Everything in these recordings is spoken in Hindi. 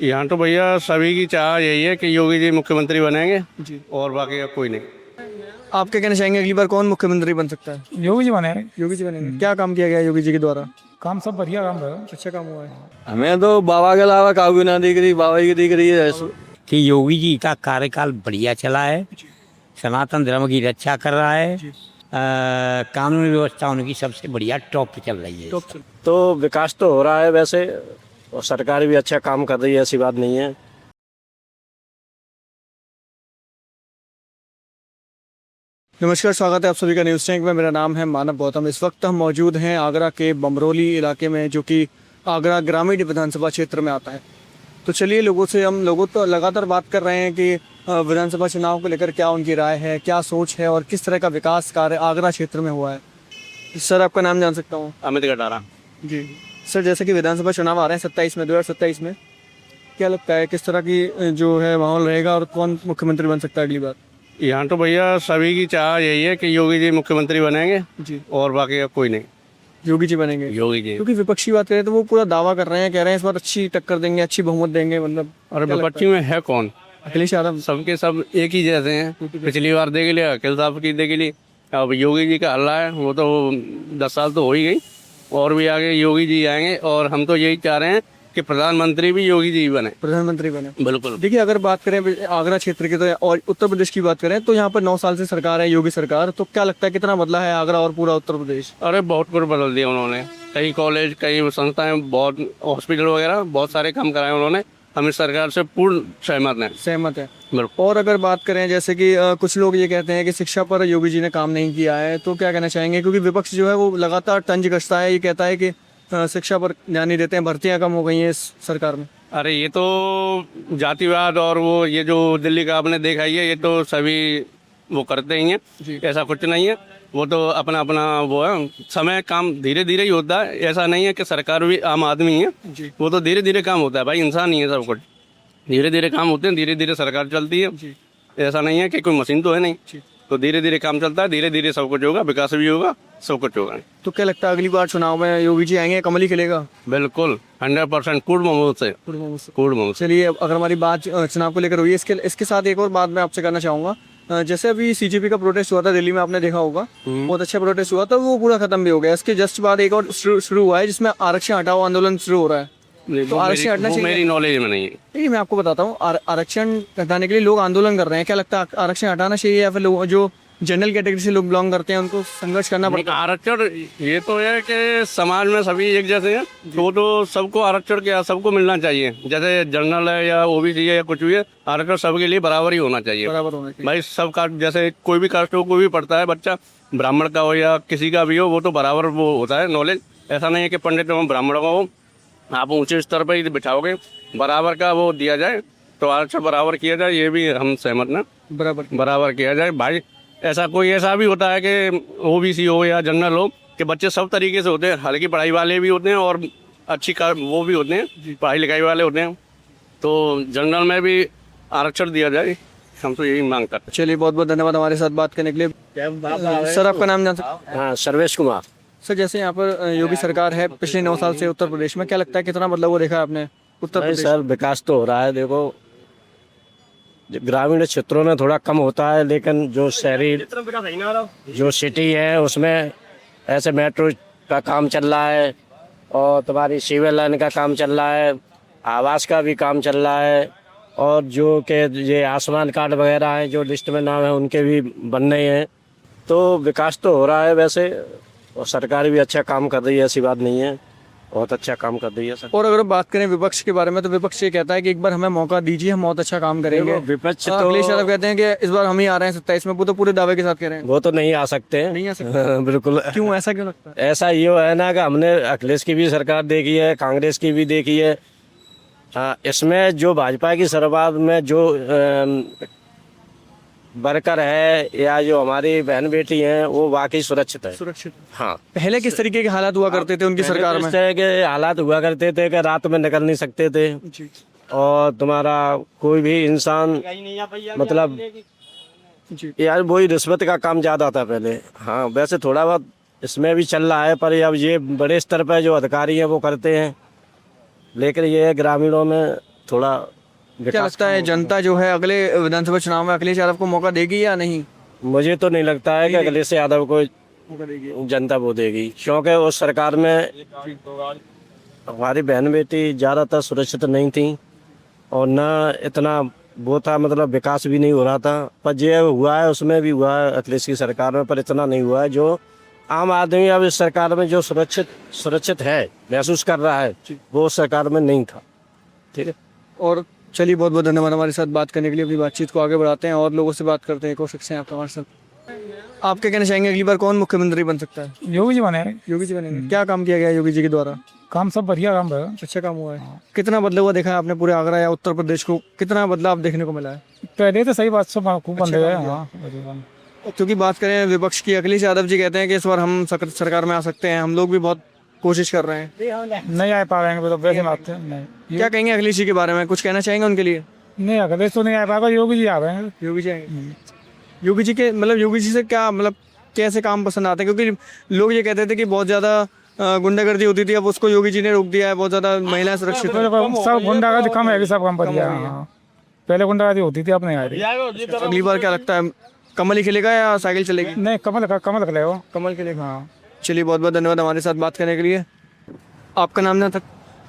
यहाँ तो भैया सभी की चाह यही है कि योगी जी मुख्यमंत्री बनेंगे जी। और बाकी का कोई नहीं। आप क्या कहना चाहेंगे, अगली बार कौन मुख्यमंत्री बन सकता है? योगी जी बने। योगी जी बनेंगे। क्या काम किया गया है योगी जी के द्वारा? काम सब बढ़िया काम है। अच्छा काम हुआ है। हमें तो बाबा के अलावा काबू ना दिख रही, बाबा की दिख रही है। कि योगी जी का कार्यकाल बढ़िया चला है, सनातन धर्म की रक्षा कर रहा है, कानून व्यवस्था उनकी सबसे बढ़िया टॉप पे चल रही है। तो विकास तो हो रहा है वैसे, और सरकार भी अच्छा काम कर रही है, ऐसी बात नहीं है। नमस्कार, स्वागत है आप सभी का न्यूज़ टैंक में। मेरा नाम है मानव गौतम। इस वक्त हम मौजूद हैं आगरा के बमरोली इलाके में, जो कि आगरा ग्रामीण विधानसभा क्षेत्र में आता है। तो चलिए हम लोगों तो लगातार बात कर रहे हैं कि विधानसभा चुनाव को लेकर क्या उनकी राय है, क्या सोच है और किस तरह का विकास कार्य आगरा क्षेत्र में हुआ है। सर, आपका नाम जान सकता हूँ? अमित गटारा। जी सर, जैसे कि विधानसभा चुनाव आ रहे हैं 2027 में, क्या लगता है किस तरह की जो है माहौल रहेगा और कौन मुख्यमंत्री बन सकता है अगली बार? यहाँ तो भैया सभी की चाह यही है कि योगी जी मुख्यमंत्री बनेंगे जी। और बाकी का कोई नहीं। योगी जी बनेंगे। योगी जी। क्योंकि विपक्षी बात करें तो वो पूरा दावा कर रहे हैं, कह रहे हैं इस बार अच्छी टक्कर देंगे, अच्छी बहुमत देंगे। मतलब और विपक्षी में है कौन? अखिलेश यादव। सबके सब एक ही जैसे हैं। पिछली बार देख लिया अखिल साहब की, देख ली। अब योगी जी का हल्ला है, वो तो 10 साल तो हो ही गई, और भी आगे योगी जी आएंगे। और हम तो यही चाह रहे हैं कि प्रधानमंत्री भी योगी जी बने। प्रधानमंत्री बने। बिल्कुल। देखिए, अगर बात करें आगरा क्षेत्र की तो और उत्तर प्रदेश की बात करें तो यहाँ पर 9 साल से सरकार है, योगी सरकार। तो क्या लगता है कितना बदला है आगरा और पूरा उत्तर प्रदेश? अरे बहुत कुछ बदल दिया उन्होंने। कई कॉलेज, कई संस्थाएं, बहुत हॉस्पिटल वगैरह, बहुत सारे काम कराए उन्होंने। हम इस सरकार से पूर्ण सहमत है। बिल्कुल। और अगर बात करें जैसे कि कुछ लोग ये कहते हैं कि शिक्षा पर योगी जी ने काम नहीं किया है, तो क्या कहना चाहेंगे? क्योंकि विपक्ष जो है वो लगातार तंज कसता है, ये कहता है कि शिक्षा पर ध्यान नहीं देते हैं, भर्तियां कम हो गई हैं इस सरकार में। अरे ये तो जातिवाद और वो ये जो दिल्ली का आपने देखा ही है, ये तो सभी वो करते ही हैं। ऐसा कुछ नहीं है, वो तो अपना अपना वो है। समय काम धीरे धीरे ही होता है। ऐसा नहीं है कि सरकार भी आम आदमी है, वो तो धीरे धीरे काम होता है भाई। इंसान ही है सब कुछ, धीरे धीरे काम होते हैं, धीरे धीरे सरकार चलती है। ऐसा नहीं है कि कोई मशीन तो है नहीं, तो धीरे धीरे काम चलता है, धीरे धीरे सब कुछ होगा, विकास भी होगा, सब कुछ होगा। तो क्या लगता है अगली बार चुनाव में योगी जी आएंगे, कमल ही खिलेगा? बिल्कुल 100% पूर्ण बहुमत से। पूर्ण बहुमत से। चलिए, अगर हमारी बात चुनाव को लेकर हुई है, इसके साथ एक और बात मैं आपसे करना चाहूँगा। जैसे अभी सीजेपी का प्रोटेस्ट हुआ था दिल्ली में, आपने देखा होगा, बहुत अच्छा प्रोटेस्ट हुआ था, वो पूरा खत्म भी हो गया। इसके जस्ट बाद एक और शुरू हुआ है जिसमें आरक्षण हटाओ आंदोलन शुरू हो रहा है। तो आरक्षण हटना चाहिए? मेरी नॉलेज में नहीं है। नहीं, मैं आपको बताता हूँ। आरक्षण हटाने के लिए लोग आंदोलन कर रहे हैं। क्या लगता है आरक्षण हटाना चाहिए या फिर लोग जो जनरल कैटेगरी से लोग बिलोंग करते हैं उनको संघर्ष करना पड़ता है? आरक्षण ये तो है कि समाज में सभी एक जैसे हैं, तो सबको आरक्षण क्या सबको मिलना चाहिए। जैसे जनरल है या ओबीसी है या कुछ भी है, आरक्षण सबके लिए बराबर ही होना चाहिए। बराबर होना चाहिए भाई। सब कास्ट, जैसे कोई भी कास्ट हो, कोई भी पढ़ता है बच्चा, ब्राह्मण का हो या किसी का भी हो, वो तो बराबर वो होता है नॉलेज। ऐसा नहीं है कि पंडित हो ब्राह्मण का हो, आप ऊंचे स्तर पर ही बिठाओगे, बराबर का वो दिया जाए, तो आरक्षण बराबर किया जाए, ये भी हम सहमत ना। बराबर किया जाए भाई। ऐसा कोई ऐसा भी होता है कि ओबीसी हो या जनरल हो, कि बच्चे सब तरीके से होते हैं, हल्की पढ़ाई वाले भी होते हैं और अच्छी वो भी होते हैं, पढ़ाई लिखाई वाले होते हैं। तो जनरल में भी आरक्षण दिया जाए, हम तो यही मांग करते हैं। चलिए, बहुत बहुत धन्यवाद हमारे साथ बात करने के लिए। सर, आपका नाम जान सकते हैं? हाँ, सर्वेश कुमार। सर, जैसे यहाँ पर योगी सरकार है पिछले 9 साल से उत्तर प्रदेश में, क्या लगता है कितना बदलाव देखा है आपने उत्तर प्रदेश? सर, विकास तो हो रहा है। देखो, ग्रामीण क्षेत्रों में थोड़ा कम होता है, लेकिन जो शहरी जो सिटी है उसमें ऐसे मेट्रो का काम चल रहा है, और तुम्हारी सिविल लाइन का काम चल रहा है, आवास का भी काम चल रहा है, और जो के ये आयुष्मान कार्ड वगैरह हैं जो लिस्ट में नाम है उनके भी बन रहे हैं। तो विकास तो हो रहा है वैसे, और सरकार भी अच्छा काम कर रही है, ऐसी बात नहीं है, बहुत अच्छा काम कर रही है सर। और अगर बात करें विपक्ष के बारे में, तो विपक्ष ये कहता है कि एक बार हमें मौका दीजिए, हम बहुत अच्छा काम करेंगे। विपक्ष तो अखिलेश यादव कहते हैं कि इस बार हम ही आ रहे हैं 27 में, वो तो पूरे दावे के साथ कह रहे हैं। वो तो नहीं आ सकते। नहीं आ सकते? बिल्कुल। क्यों, ऐसा क्यों लगता है? ऐसा ये है ना कि हमने अखिलेश की भी सरकार देखी है, कांग्रेस की भी देखी है। इसमें जो भाजपा की सरकार में जो वर्कर है या जो हमारी बहन बेटी हैं, वो वाकई सुरक्षित है। सुरक्षित। हाँ। पहले किस तरीके के हालात हुआ करते थे उनकी सरकार में? इस तरह के हालात हुआ करते थे कि रात में निकल नहीं सकते थे, और तुम्हारा कोई भी इंसान मतलब यार वही रिश्वत का काम ज्यादा था पहले। हाँ, वैसे थोड़ा बहुत इसमें भी चल रहा है, पर अब ये बड़े स्तर पर जो अधिकारी हैं वो करते हैं, लेकिन ये ग्रामीणों में थोड़ा क्या विकास लगता है जनता जो है अगले विधानसभा चुनाव में अखिलेश यादव को मौका देगी या नहीं? मुझे तो नहीं लगता है कि अखिलेश यादव को मौका देगी। जनता वो देगी, क्योंकि उस सरकार में हमारी बहन बेटी ज़्यादातर सुरक्षित नहीं थी और न इतना वो था, मतलब विकास भी नहीं हो रहा था। पर जो हुआ है उसमें भी हुआ है अखिलेश की सरकार में, पर इतना नहीं हुआ है जो आम आदमी अब इस सरकार में जो सुरक्षित है महसूस कर रहा है, वो उस सरकार में नहीं था। ठीक है। और चलिए, बहुत बहुत धन्यवाद हमारे साथ बात करने के लिए। अपनी बातचीत को आगे बढ़ाते हैं और लोगों से बात करते हैं। एक और शख्स हैं आपका हमारे साथ। आप क्या कहना चाहेंगे, अगली बार कौन मुख्यमंत्री बन सकता है? योगी जी बने। योगी जी बनेंगे। क्या काम किया गया है योगी जी के द्वारा? काम सब बढ़िया काम है। अच्छा काम हुआ है। कितना बदलाव हुआ देखा है आपने पूरे आगरा या उत्तर प्रदेश को? कितना बदलाव देखने को मिला है? पहले तो सही बात सब खूब बन अच्छा रहे काम हैं। किया। हाँ, क्योंकि बात करें विपक्ष की, अखिलेश यादव जी कहते हैं कि इस बार हम सरकार में आ सकते हैं। हम लोग भी बहुत कोशिश कर रहे हैं। नहीं आ पाएंगे तो वैसे बात है। नहीं क्या कहेंगे अखिलेश जी के बारे में? कुछ कहना चाहेंगे उनके लिए? नहीं अखिलेश तो नहीं आ पाएगा, योगी जी आ रहे हैं। योगी जी आएंगे। योगी जी के मतलब योगी जी से क्या मतलब कैसे काम पसंद आते हैं? क्योंकि लोग ये कहते थे कि बहुत ज्यादा गुंडागर्दी होती थी, अब उसको योगी जी ने रोक दिया है। बहुत ज्यादा महिलाएं सुरक्षित हैं। सब गुंडागर्दी कम है, सब कम बढ़िया है। हाँ। पहले गुंडागर्दी होती थी, अब नहीं आ रही। अगली बार क्या लगता है, कमल ही खेलेगा या साइकिल चलेगी? नहीं कमल खेले वो। कमल खेलेगा। हाँ। चलिए, बहुत बहुत धन्यवाद हमारे साथ बात करने के लिए। आपका नाम ना था?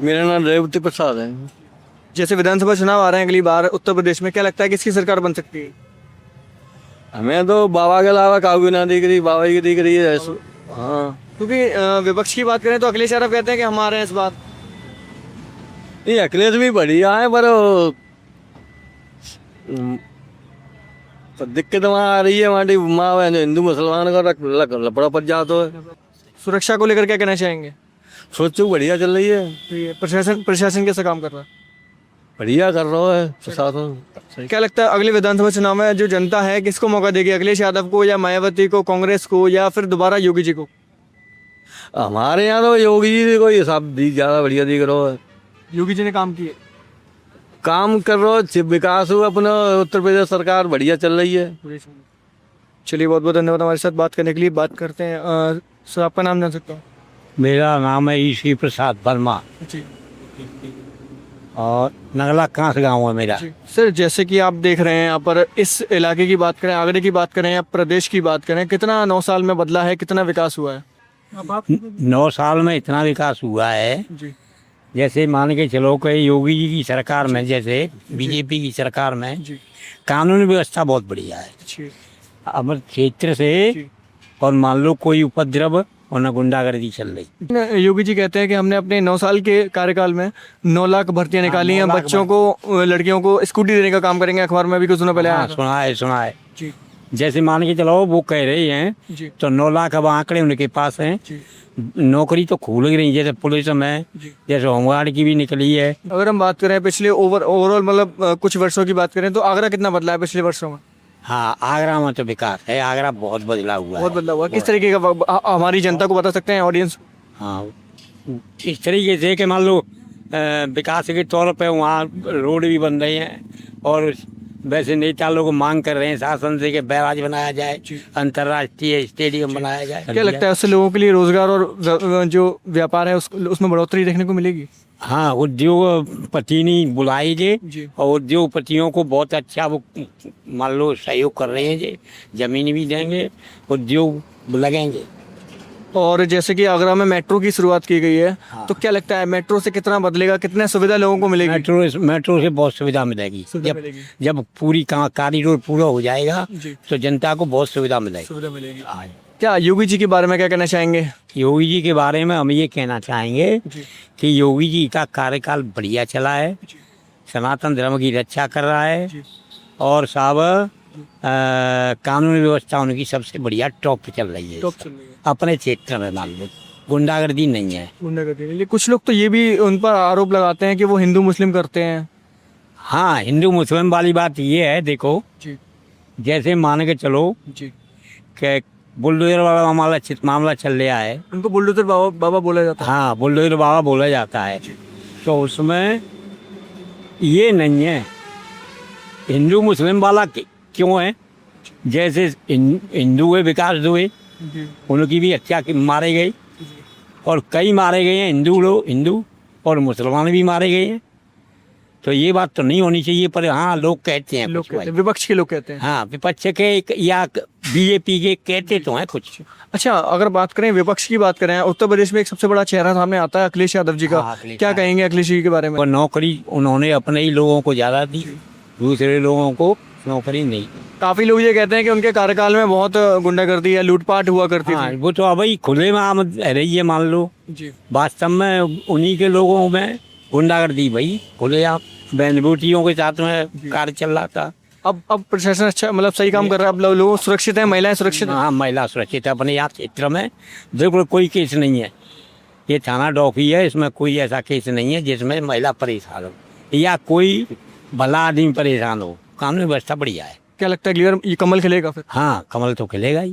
मेरा नाम रेवती प्रसाद है। जैसे विधानसभा चुनाव आ रहे हैं अगली बार उत्तर प्रदेश में, क्या लगता है किसकी सरकार बन सकती है? हमें तो बाबा के अलावा काबू ना दिख रही, बाबा की दिख रही है। हाँ, क्योंकि विपक्ष की बात करें तो अखिलेश यादव कहते हैं कि हम आ रहे हैं इस बार। ये अखिलेश भी बढ़िया है, पर दिक्कत वहाँ आ रही है। हमारी माँ बहन हिंदू मुसलमान का लपड़ा पड़ जाता है। सुरक्षा को लेकर क्या कहना चाहेंगे? सोचो बढ़िया चल रही है, तो ये प्रशासन कैसा काम कर रहा है? बढ़िया कर रहा है प्रशासन। क्या लगता है अगले विधानसभा चुनाव में जो जनता है किसको मौका देगी, अखिलेश यादव को या मायावती को, कांग्रेस को, या फिर दोबारा योगी जी को? हमारे यहाँ तो योगी जी को हिसाब ज्यादा बढ़िया दिख रहा है। योगी जी ने काम किए, काम कर रहा है, विकास हुआ अपना। उत्तर प्रदेश सरकार बढ़िया चल रही है। चलिए, बहुत बहुत धन्यवाद हमारे साथ बात करने के लिए। बात करते हैं सर, आपका नाम जान सकता हूँ? मेरा नाम है ईश्वी प्रसाद वर्मा जी और नगला कांस गाँव है मेरा। सर, जैसे कि आप देख रहे हैं यहाँ पर, इस इलाके की बात करें, आगरे की बात करें या प्रदेश की बात करें, कितना 9 साल में बदला है, कितना विकास हुआ है? 9 साल में इतना विकास हुआ है, जी जैसे मान के चलो कि योगी जी की सरकार में, जैसे बीजेपी की सरकार में जी कानून व्यवस्था बहुत बढ़िया है। जी अमर क्षेत्र से जी। और मान लो कोई उपद्रव और न गुंडागर्दी चल रही। योगी जी कहते हैं कि हमने अपने 9 साल के कार्यकाल में 9 लाख भर्तियां निकाली हैं। 9 लाख बच्चों को, लड़कियों को स्कूटी देने का काम करेंगे। अखबार में भी कुछ दिनों पहले आया हाँ, था। सुना है। जी जैसे मान के चलो वो कह रही हैं जी तो 9 लाख अब आंकड़े उनके पास हैं। जी नौकरी तो खुल रही, जैसे पुलिस में, जी। जैसे होमगार्ड की भी निकली है। अगर हम बात करें पिछले ओवरऑल मतलब कुछ वर्षों की बात करें तो आगरा कितना बदला है पिछले वर्षों में? हाँ, आगरा में तो विकास है, आगरा बहुत बदला हुआ है। बहुत बदला हुआ है। किस तरीके का हमारी जनता को बता सकते हैं, ऑडियंस? हाँ, इस तरीके से कि मान लो विकास के तौर पे वहाँ रोड भी बन रहे हैं और वैसे नेता लोग मांग कर रहे हैं शासन से कि बैराज बनाया जाए, अंतर्राष्ट्रीय स्टेडियम बनाया जाए। क्या लगता है उससे लोगों के लिए रोजगार और जो व्यापार है उसमें बढ़ोतरी देखने को मिलेगी? हाँ, उद्योगपति नहीं बुलाई जे जी और उद्योगपतियों को बहुत अच्छा वो मान लो सहयोग कर रहे हैं जे, जमीन भी देंगे, उद्योग लगेंगे। और जैसे कि आगरा में मेट्रो की शुरुआत की गई है, तो क्या लगता है मेट्रो से कितना बदलेगा, कितने सुविधा लोगों को मिलेगी? मेट्रो से बहुत सुविधा मिलेगी। सुविधा मिलेगी। जब पूरी कॉरिडोर पूरा हो जाएगा जी तो जनता को बहुत सुविधा मिलेगी। सुविधा मिलेगी। क्या योगी जी के बारे में क्या कहना चाहेंगे? योगी जी के बारे में हम ये कहना चाहेंगे जी कि योगी जी का कार्यकाल बढ़िया चला है, सनातन धर्म की रक्षा कर रहा है जी। और साहब कानून व्यवस्था उनकी सबसे बढ़िया टॉप पे चल रही है। टॉप चल रही है। अपने क्षेत्र में मान लो गुंडागर्दी नहीं है। गुंडागर्दी नहीं। कुछ लोग तो ये भी उन पर आरोप लगाते हैं कि वो हिंदू मुस्लिम करते हैं। हाँ, हिंदू मुस्लिम वाली बात ये है, देखो जी जैसे मान के चलो जी। कि बुलडोजर वाला मामला चल रहा है। उनको बुलडोजर बाबा बोला जाता है। हाँ, बुलडोजर बाबा बोला जाता है। तो उसमें ये नहीं है हिंदू मुस्लिम वाला क्यों है, जैसे हिंदू हुए विकास हुए जी उनकी भी हत्या मारे गई और कई मारे गए हैं, हिंदू और मुसलमान भी मारे गए हैं। तो ये बात तो नहीं होनी चाहिए, पर हाँ लोग कहते हैं लोग कुछ कहते भाई। हैं, विपक्ष के लोग कहते हैं। हाँ विपक्ष के या बीजेपी के कहते तो हैं कुछ। अच्छा, अगर बात करें विपक्ष की बात करें, उत्तर प्रदेश में एक सबसे बड़ा चेहरा सामने आता है अखिलेश यादव जी का। हाँ, अखिलेश क्या यादव। कहेंगे अखिलेश जी के बारे में? और नौकरी उन्होंने अपने ही लोगों को ज़्यादा दी, दूसरे लोगों को नौकरी नहीं। काफी लोग ये कहते हैं कि उनके कार्यकाल में बहुत गुंडागर्दी या लूटपाट हुआ करती हाँ थी। वो तो अभी खुले में आम रही है, मान लो जी। वास्तव में उन्हीं के लोगों में गुंडागर्दी भाई खुले आप बहन बेटियों के साथ में कार्य चल रहा था। अब प्रशासन अच्छा मतलब सही काम कर रहा है, अब लोग सुरक्षित हैं, महिलाएं सुरक्षित हैं। हाँ महिला सुरक्षित है अपने यहाँ क्षेत्र में, बिल्कुल कोई केस नहीं है। ये थाना डॉकी है, इसमें कोई ऐसा केस नहीं है जिसमें महिला परेशान हो या कोई भला आदमी परेशान हो। कानून व्यवस्था बढ़िया है। क्या लगता है क्लियर ये कमल खिलेगा फिर? हाँ कमल तो खिलेगा ही।